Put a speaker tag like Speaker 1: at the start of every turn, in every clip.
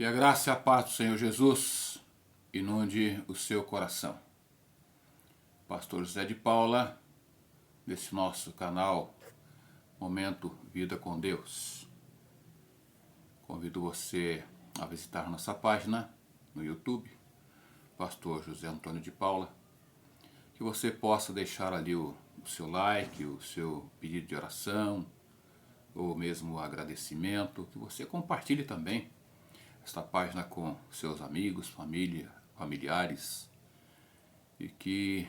Speaker 1: Que a graça e a paz do Senhor Jesus inunde o seu coração. Pastor José de Paula, desse nosso canal Momento Vida com Deus. Convido você a visitar nossa página no YouTube, Pastor José Antônio de Paula, que você possa deixar ali o seu like, o seu pedido de oração, ou mesmo o agradecimento, que você compartilhe também esta página com seus amigos, familiares, e que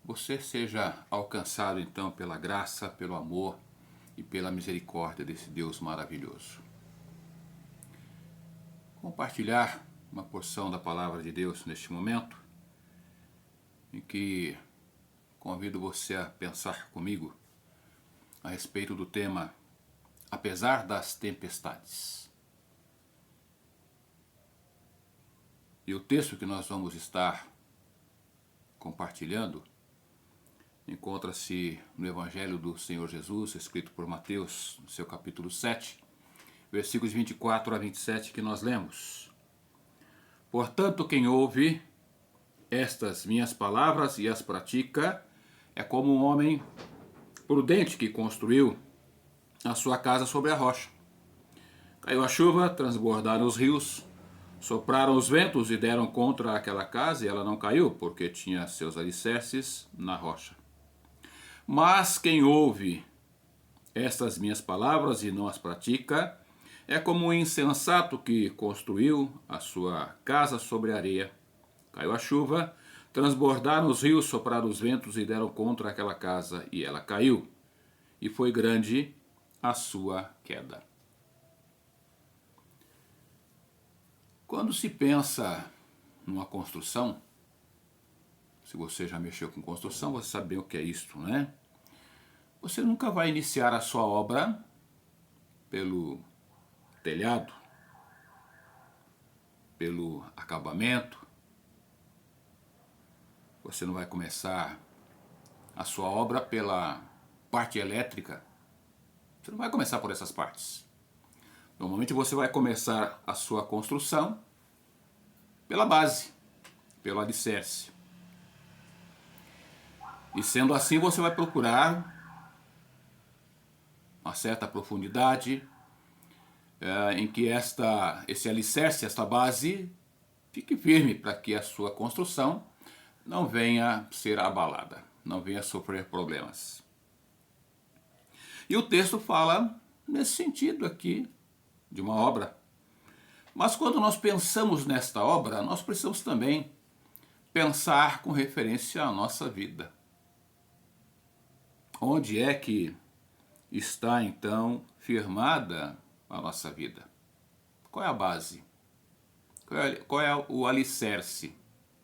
Speaker 1: você seja alcançado então pela graça, pelo amor e pela misericórdia desse Deus maravilhoso. Compartilhar uma porção da palavra de Deus neste momento, em que convido você a pensar comigo a respeito do tema Apesar das Tempestades. E o texto que nós vamos estar compartilhando encontra-se no Evangelho do Senhor Jesus, escrito por Mateus, no seu capítulo 7, versículos 24 a 27, que nós lemos. Portanto, quem ouve estas minhas palavras e as pratica é como um homem prudente que construiu a sua casa sobre a rocha. Caiu a chuva, transbordaram os rios, sopraram os ventos e deram contra aquela casa, e ela não caiu, porque tinha seus alicerces na rocha. Mas quem ouve estas minhas palavras e não as pratica, é como um insensato que construiu a sua casa sobre a areia. Caiu a chuva, transbordaram os rios, sopraram os ventos e deram contra aquela casa, e ela caiu. E foi grande a sua queda. Quando se pensa numa construção, se você já mexeu com construção, você sabe bem o que é isto, né? Você nunca vai iniciar a sua obra pelo telhado, pelo acabamento. Você não vai começar a sua obra pela parte elétrica. Você não vai começar por essas partes. Normalmente você vai começar a sua construção pela base, pelo alicerce. E sendo assim, você vai procurar uma certa profundidade em que esse alicerce, esta base, fique firme para que a sua construção não venha ser abalada, não venha sofrer problemas. E o texto fala nesse sentido aqui, de uma obra. Mas quando nós pensamos nesta obra, nós precisamos também pensar com referência à nossa vida. Onde é que está então firmada a nossa vida? Qual é a base? Qual é o alicerce?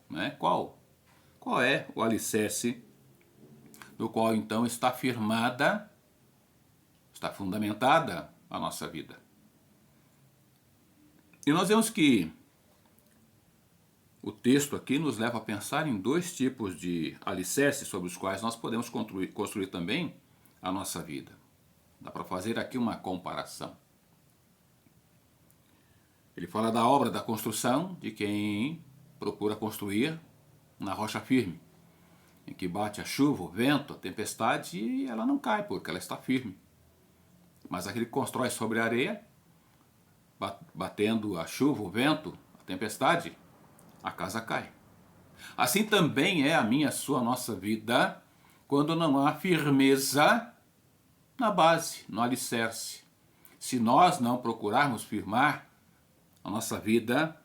Speaker 1: Né? Qual é o alicerce do qual então está firmada, está fundamentada a nossa vida? E nós vemos que o texto aqui nos leva a pensar em dois tipos de alicerces sobre os quais nós podemos construir também a nossa vida. Dá para fazer aqui uma comparação. Ele fala da obra da construção de quem procura construir na rocha firme, em que bate a chuva, o vento, a tempestade e ela não cai porque ela está firme. Mas aquele que constrói sobre a areia, batendo a chuva, o vento, a tempestade, a casa cai. Assim também é a minha, a sua, a nossa vida, quando não há firmeza na base, no alicerce. Se nós não procurarmos firmar a nossa vida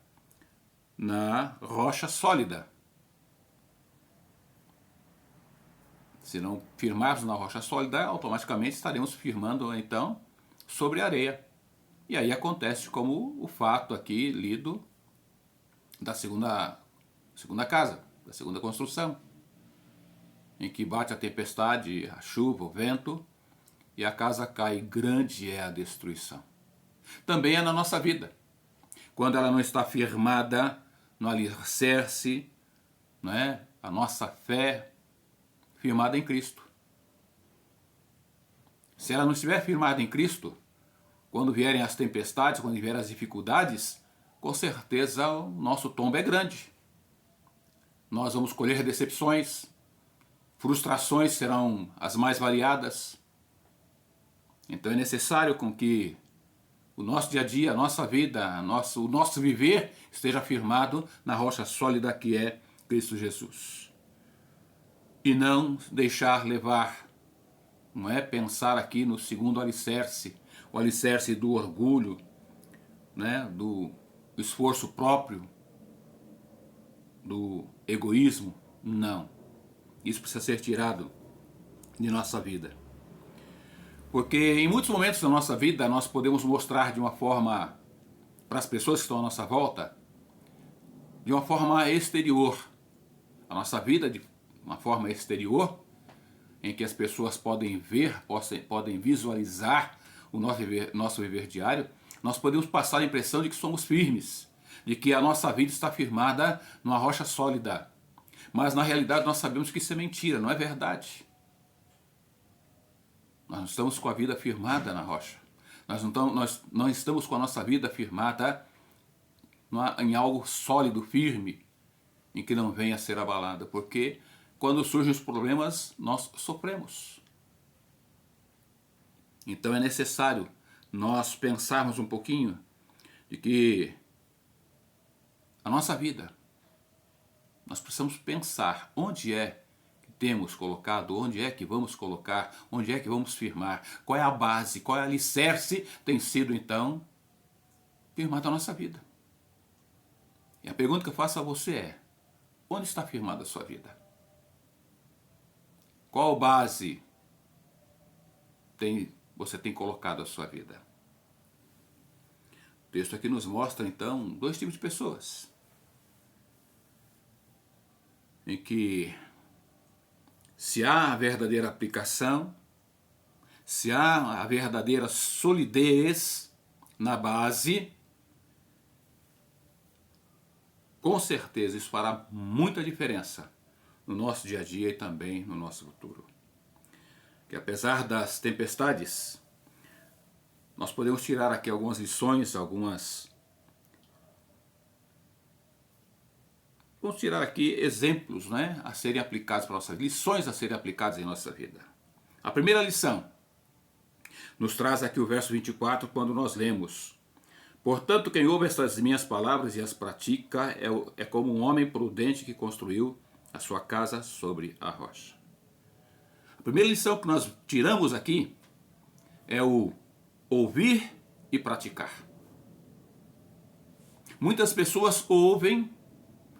Speaker 1: na rocha sólida. Se não firmarmos na rocha sólida, automaticamente estaremos firmando então sobre a areia. E aí acontece como o fato aqui lido da segunda casa, da segunda construção, em que bate a tempestade, a chuva, o vento, e a casa cai, grande é a destruição. Também é na nossa vida, quando ela não está firmada no alicerce, não é? A nossa fé firmada em Cristo. Se ela não estiver firmada em Cristo, quando vierem as tempestades, quando vierem as dificuldades, com certeza o nosso tombo é grande. Nós vamos colher decepções, frustrações serão as mais variadas. Então é necessário com que o nosso dia a dia, a nossa vida, o nosso viver esteja firmado na rocha sólida que é Cristo Jesus. E não deixar levar, não é pensar aqui no segundo alicerce, o alicerce do orgulho, né, do esforço próprio, do egoísmo. Não. Isso precisa ser tirado de nossa vida. Porque em muitos momentos da nossa vida nós podemos mostrar de uma forma, para as pessoas que estão à nossa volta, de uma forma exterior. A nossa vida de uma forma exterior, em que as pessoas podem ver, podem visualizar o nosso viver diário, nós podemos passar a impressão de que somos firmes, de que a nossa vida está firmada numa rocha sólida. Mas na realidade nós sabemos que isso é mentira, não é verdade. Nós não estamos com a vida firmada na rocha. Nós não estamos com a nossa vida firmada em algo sólido, firme, em que não venha a ser abalada. Porque quando surgem os problemas, nós sofremos. Então é necessário nós pensarmos um pouquinho de que a nossa vida, nós precisamos pensar onde é que temos colocado, onde é que vamos colocar, onde é que vamos firmar, qual é a base, qual é o alicerce tem sido então firmado a nossa vida. E a pergunta que eu faço a você é: onde está firmada a sua vida? Qual base você tem colocado a sua vida? O texto aqui nos mostra então dois tipos de pessoas, em que se há a verdadeira aplicação, se há a verdadeira solidez na base, com certeza isso fará muita diferença no nosso dia a dia e também no nosso futuro. Que apesar das tempestades, nós podemos tirar aqui algumas lições, vamos tirar aqui exemplos, né, a serem aplicados para a nossa vida, lições a serem aplicadas em nossa vida. A primeira lição nos traz aqui o verso 24, quando nós lemos: portanto, quem ouve estas minhas palavras e as pratica é como um homem prudente que construiu a sua casa sobre a rocha. A primeira lição que nós tiramos aqui é o ouvir e praticar. Muitas pessoas ouvem,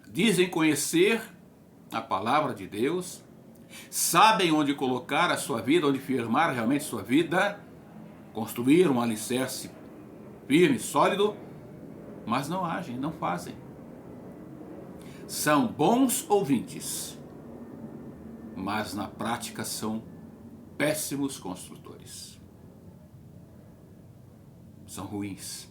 Speaker 1: dizem conhecer a palavra de Deus, sabem onde colocar a sua vida, onde firmar realmente sua vida, construir um alicerce firme, sólido, mas não agem, não fazem. São bons ouvintes, mas na prática são péssimos construtores. São ruins.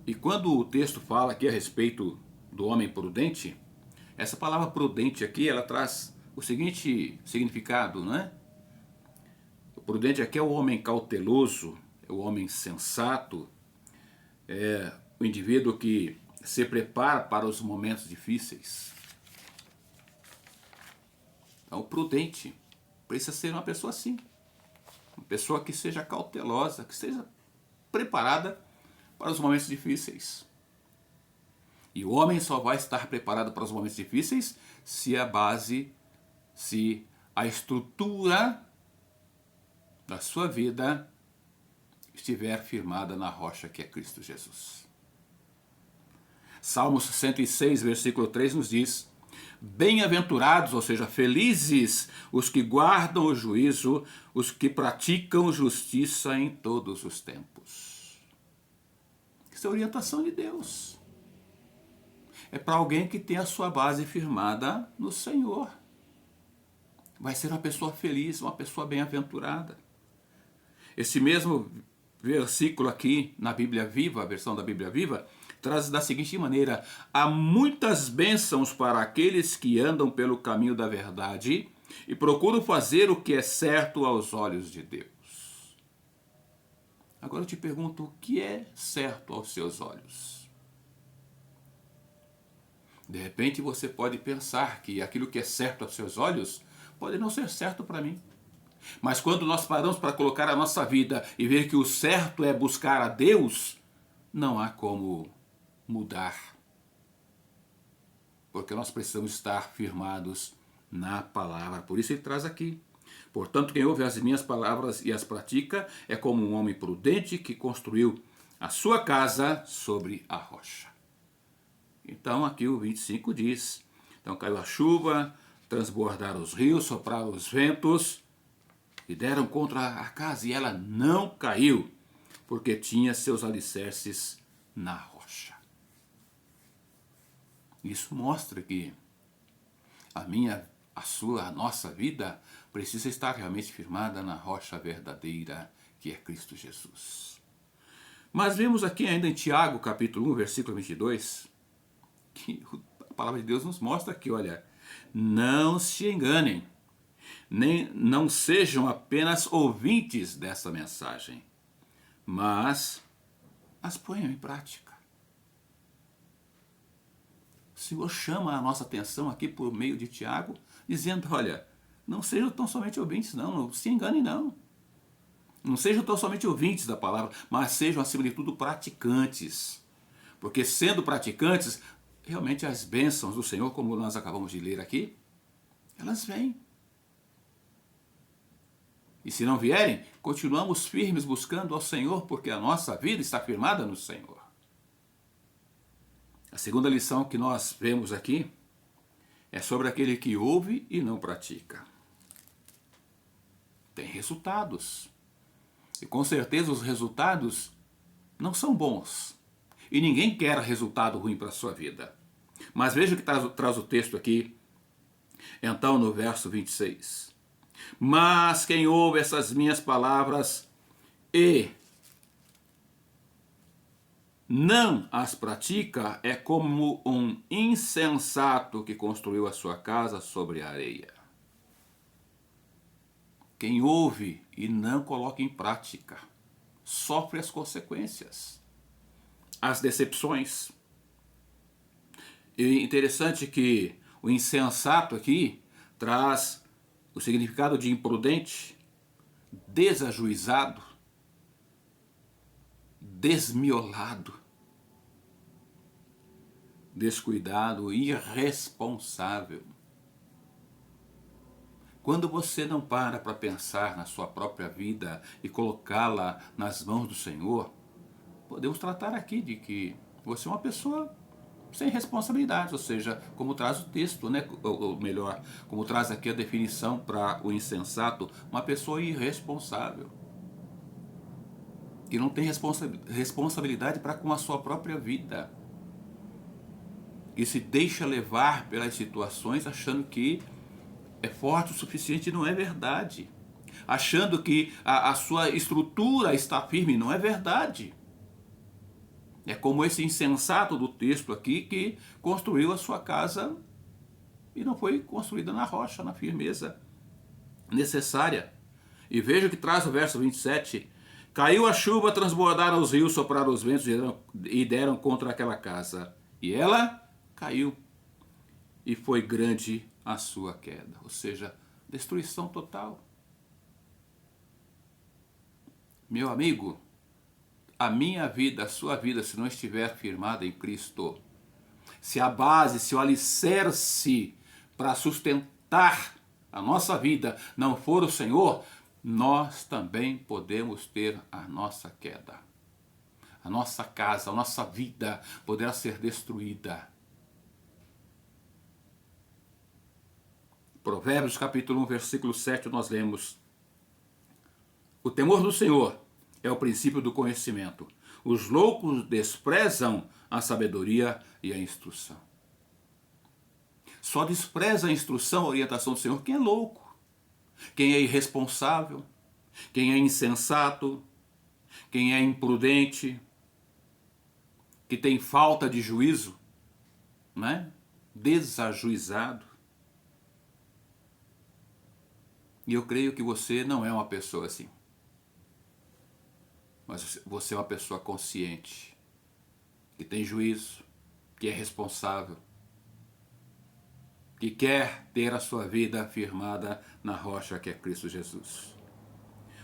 Speaker 1: E quando o texto fala aqui a respeito do homem prudente, essa palavra prudente aqui, ela traz o seguinte significado, não é? O prudente aqui é o homem cauteloso, é o homem sensato, é o indivíduo que se prepara para os momentos difíceis. Então, o prudente precisa ser uma pessoa assim, uma pessoa que seja cautelosa, que seja preparada para os momentos difíceis. E o homem só vai estar preparado para os momentos difíceis se a base, se a estrutura da sua vida estiver firmada na rocha que é Cristo Jesus. Salmos 106, versículo 3 nos diz: bem-aventurados, ou seja, felizes os que guardam o juízo, os que praticam justiça em todos os tempos. Isso é a orientação de Deus. É para alguém que tem a sua base firmada no Senhor. Vai ser uma pessoa feliz, uma pessoa bem-aventurada. Esse mesmo versículo aqui na Bíblia Viva, a versão da Bíblia Viva, traz da seguinte maneira: há muitas bênçãos para aqueles que andam pelo caminho da verdade e procuram fazer o que é certo aos olhos de Deus. Agora eu te pergunto, o que é certo aos seus olhos? De repente você pode pensar que aquilo que é certo aos seus olhos pode não ser certo para mim. Mas quando nós paramos para colocar a nossa vida e ver que o certo é buscar a Deus, não há como mudar. Porque nós precisamos estar firmados na palavra. Por isso ele traz aqui. Portanto, quem ouve as minhas palavras e as pratica é como um homem prudente que construiu a sua casa sobre a rocha. Então aqui o 25 diz, então caiu a chuva, transbordaram os rios, sopraram os ventos e deram contra a casa e ela não caiu, porque tinha seus alicerces na rocha. Isso mostra que a nossa vida precisa estar realmente firmada na rocha verdadeira, que é Cristo Jesus. Mas vemos aqui ainda em Tiago, capítulo 1, versículo 22, que a palavra de Deus nos mostra que, olha, não se enganem, nem não sejam apenas ouvintes dessa mensagem, mas as ponham em prática. O Senhor chama a nossa atenção aqui por meio de Tiago, dizendo, olha, não sejam tão somente ouvintes, não se enganem, não. Não sejam tão somente ouvintes da palavra, mas sejam, acima de tudo, praticantes. Porque sendo praticantes, realmente as bênçãos do Senhor, como nós acabamos de ler aqui, elas vêm. E se não vierem, continuamos firmes buscando ao Senhor, porque a nossa vida está firmada no Senhor. A segunda lição que nós vemos aqui é sobre aquele que ouve e não pratica. Tem resultados. E com certeza os resultados não são bons. E ninguém quer resultado ruim para a sua vida. Mas veja o que traz o texto aqui, então no verso 26. Mas quem ouve essas minhas palavras e não as pratica é como um insensato que construiu a sua casa sobre a areia. Quem ouve e não coloca em prática sofre as consequências, as decepções. E interessante que o insensato aqui traz o significado de imprudente, desajuizado, desmiolado, descuidado, irresponsável. Quando você não para pensar na sua própria vida e colocá-la nas mãos do Senhor, podemos tratar aqui de que você é uma pessoa sem responsabilidade, ou seja, como traz o texto, né? Ou melhor, como traz aqui a definição para o insensato, uma pessoa irresponsável, que não tem responsabilidade para com a sua própria vida, que se deixa levar pelas situações achando que é forte o suficiente, e não é verdade. Achando que a sua estrutura está firme, não é verdade. É como esse insensato do texto aqui que construiu a sua casa e não foi construída na rocha, na firmeza necessária. E veja que traz o verso 27. Caiu a chuva, transbordaram os rios, sopraram os ventos e deram contra aquela casa. E ela caiu. E foi grande a sua queda. Ou seja, destruição total. Meu amigo, a minha vida, a sua vida, se não estiver firmada em Cristo, se a base, se o alicerce para sustentar a nossa vida não for o Senhor, nós também podemos ter a nossa queda. A nossa casa, a nossa vida poderá ser destruída. Provérbios capítulo 1, versículo 7, nós lemos: o temor do Senhor é o princípio do conhecimento. Os loucos desprezam a sabedoria e a instrução. Só despreza a instrução, a orientação do Senhor quem é louco, quem é irresponsável, quem é insensato, quem é imprudente, que tem falta de juízo, né? Desajuizado. E eu creio que você não é uma pessoa assim. mas você é uma pessoa consciente, que tem juízo, que é responsável, que quer ter a sua vida firmada na rocha que é Cristo Jesus.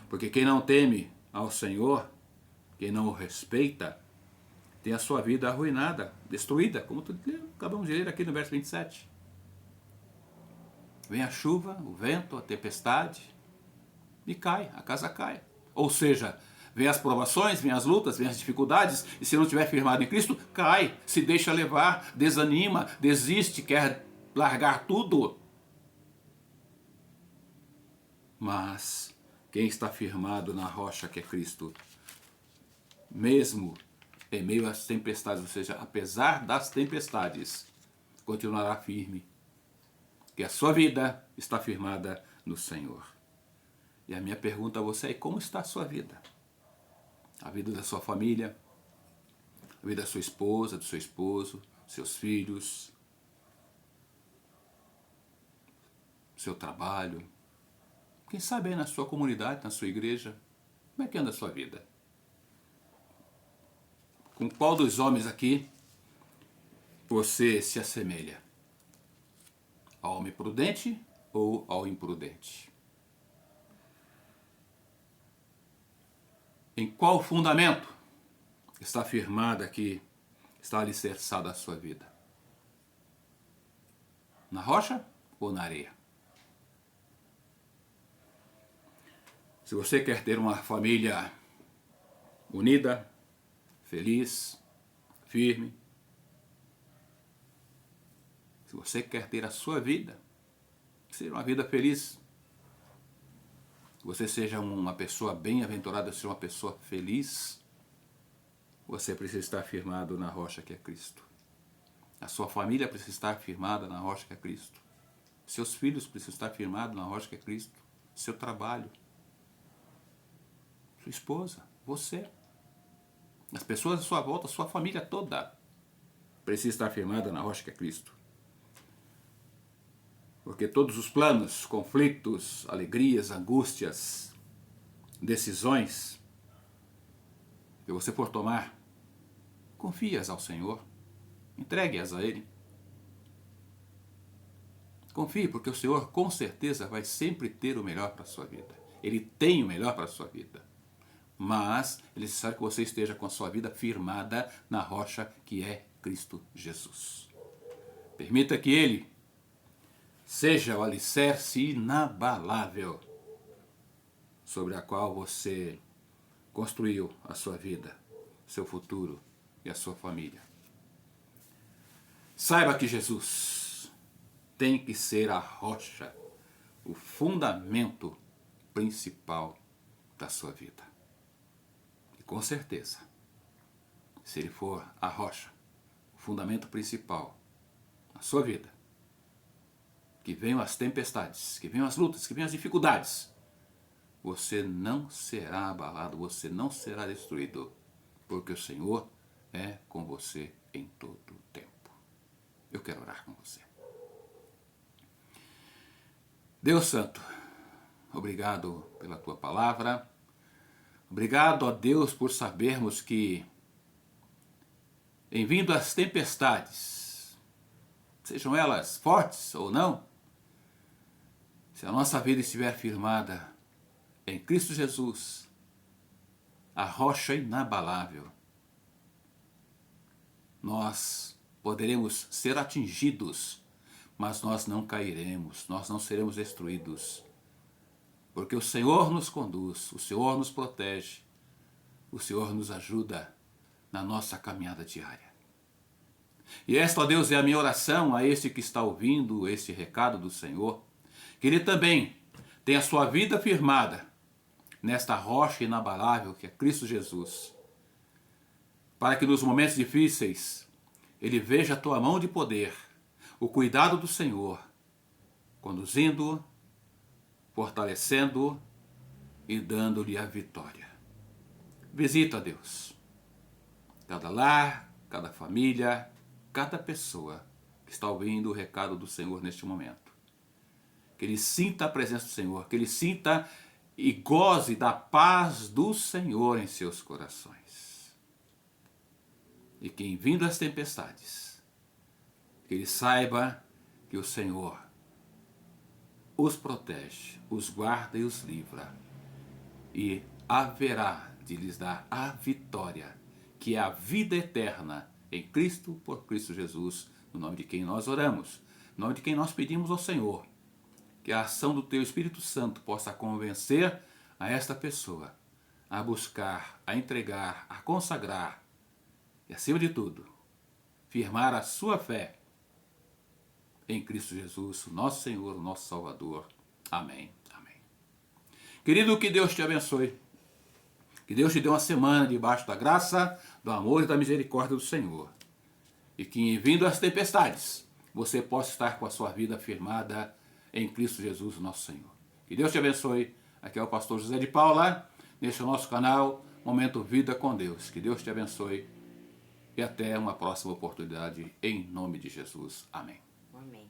Speaker 1: Porque quem não teme ao Senhor, quem não o respeita, tem a sua vida arruinada, destruída, como acabamos de ler aqui no verso 27. Vem a chuva, o vento, a tempestade e cai, a casa cai. Ou seja, vem as provações, vem as lutas, vem as dificuldades, e se não estiver firmado em Cristo, cai, se deixa levar, desanima, desiste, quer largar tudo. Mas quem está firmado na rocha que é Cristo, mesmo em meio às tempestades, ou seja, apesar das tempestades, continuará firme, que a sua vida está firmada no Senhor. E a minha pergunta a você é: como está a sua vida? A vida da sua família, a vida da sua esposa, do seu esposo, seus filhos, seu trabalho, quem sabe aí na sua comunidade, na sua igreja, como é que anda a sua vida? Com qual dos homens aqui você se assemelha? Ao homem prudente ou ao imprudente? Em qual fundamento está firmada aqui, está alicerçada a sua vida? Na rocha ou na areia? Se você quer ter uma família unida, feliz, firme, se você quer ter a sua vida, que seja uma vida feliz, que você seja uma pessoa bem-aventurada, seja uma pessoa feliz, você precisa estar firmado na rocha que é Cristo. A sua família precisa estar firmada na rocha que é Cristo. Seus filhos precisam estar firmados na rocha que é Cristo. Seu trabalho, sua esposa, você, as pessoas à sua volta, a sua família toda precisa estar firmada na rocha que é Cristo. Porque todos os planos, conflitos, alegrias, angústias, decisões que você for tomar, confie-as ao Senhor, entregue-as a Ele. Confie, porque o Senhor com certeza vai sempre ter o melhor para a sua vida. Ele tem o melhor para a sua vida. Mas é necessário que você esteja com a sua vida firmada na rocha que é Cristo Jesus. Permita que Ele seja o alicerce inabalável sobre a qual você construiu a sua vida, seu futuro e a sua família. Saiba que Jesus tem que ser a rocha, o fundamento principal da sua vida. E com certeza, se Ele for a rocha, o fundamento principal da sua vida, que venham as tempestades, que venham as lutas, que venham as dificuldades, você não será abalado, você não será destruído, porque o Senhor é com você em todo o tempo. Eu quero orar com você. Deus Santo, obrigado pela Tua palavra, obrigado a Deus por sabermos que, em vindo as tempestades, sejam elas fortes ou não, se a nossa vida estiver firmada em Cristo Jesus, a rocha inabalável, nós poderemos ser atingidos, mas nós não cairemos, nós não seremos destruídos, porque o Senhor nos conduz, o Senhor nos protege, o Senhor nos ajuda na nossa caminhada diária. E esta, ó Deus, é a minha oração a este que está ouvindo este recado do Senhor, que ele também tenha a sua vida firmada nesta rocha inabalável que é Cristo Jesus, para que nos momentos difíceis ele veja a tua mão de poder, o cuidado do Senhor, conduzindo-o, fortalecendo-o e dando-lhe a vitória. Visita, Deus, cada lar, cada família, cada pessoa que está ouvindo o recado do Senhor neste momento. Que ele sinta a presença do Senhor, que ele sinta e goze da paz do Senhor em seus corações. E que, em vindo as tempestades, que ele saiba que o Senhor os protege, os guarda e os livra, e haverá de lhes dar a vitória, que é a vida eterna em Cristo, por Cristo Jesus, no nome de quem nós oramos, no nome de quem nós pedimos ao Senhor, que a ação do Teu Espírito Santo possa convencer a esta pessoa a buscar, a entregar, a consagrar e, acima de tudo, firmar a sua fé em Cristo Jesus, nosso Senhor, nosso Salvador. Amém. Amém. Querido, que Deus te abençoe. Que Deus te dê uma semana debaixo da graça, do amor e da misericórdia do Senhor. E que, em vindo as tempestades, você possa estar com a sua vida firmada em Cristo Jesus, nosso Senhor. Que Deus te abençoe. Aqui é o pastor José de Paula, neste nosso canal, Momento Vida com Deus. Que Deus te abençoe e até uma próxima oportunidade, em nome de Jesus. Amém.
Speaker 2: Amém.